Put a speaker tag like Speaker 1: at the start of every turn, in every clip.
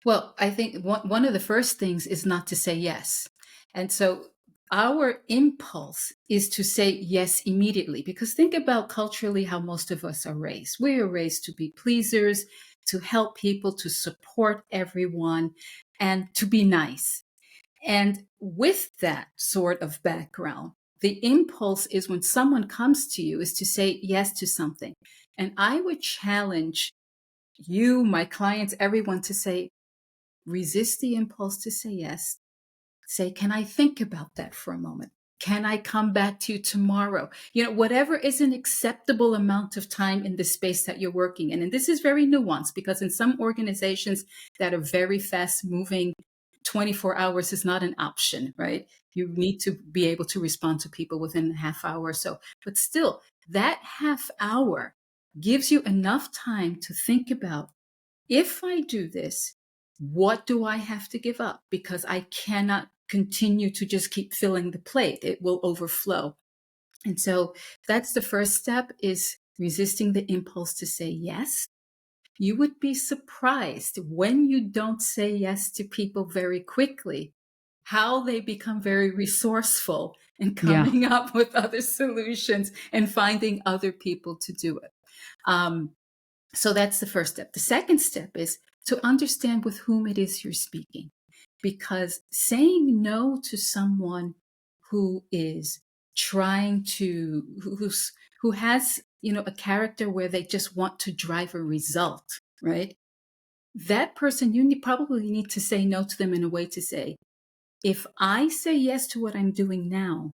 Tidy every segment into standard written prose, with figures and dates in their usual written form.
Speaker 1: Well, I think one of the first things is not to say yes. And so our impulse is to say yes immediately, because think about culturally how most of us are raised. We are raised to be pleasers, to help people, to support everyone, and to be nice. And with that sort of background, the impulse is when someone comes to you is to say yes to something. And I would challenge you, my clients, everyone to say, resist the impulse to say yes. Say, can I think about that for a moment? Can I come back to you tomorrow? Whatever is an acceptable amount of time in the space that you're working in. And this is very nuanced because in some organizations that are very fast moving, 24 hours is not an option, right? You need to be able to respond to people within a half hour or so. But still, that half hour gives you enough time to think about, if I do this, what do I have to give up? Because I cannot continue to just keep filling the plate. It will overflow. And so that's the first step, is resisting the impulse to say yes. You would be surprised when you don't say yes to people very quickly, how they become very resourceful in
Speaker 2: Yeah.
Speaker 1: coming up with other solutions and finding other people to do it. Um, so that's the first step. The second step is to understand with whom it is you're speaking, because saying no to someone who is trying to, who has, a character where they just want to drive a result, right? That person, probably need to say no to them in a way to say, if I say yes to what I'm doing now,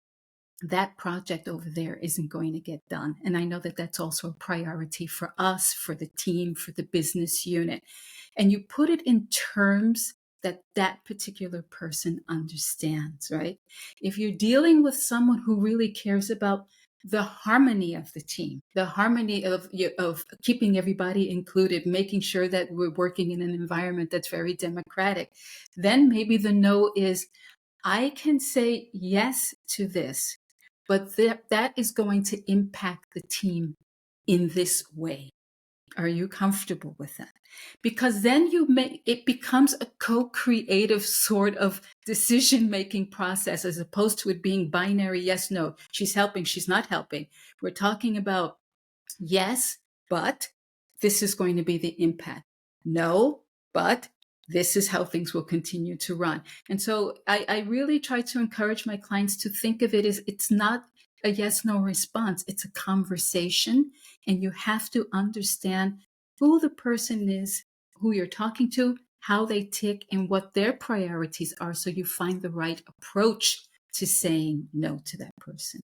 Speaker 1: that project over there isn't going to get done. And I know that that's also a priority for us, for the team, for the business unit. And you put it in terms that that particular person understands, right? If you're dealing with someone who really cares about the harmony of the team, the harmony of keeping everybody included, making sure that we're working in an environment that's very democratic, then maybe the no is, I can say yes to this, but that is going to impact the team in this way. Are you comfortable with that? Because then it becomes a co-creative sort of decision-making process, as opposed to it being binary, yes, no, she's helping, she's not helping. We're talking about, yes, but this is going to be the impact. No, but this is how things will continue to run. And so I really try to encourage my clients to think of it as, it's not a yes, no response. It's a conversation, and you have to understand who the person is, who you're talking to, how they tick, and what their priorities are, so you find the right approach to saying no to that person.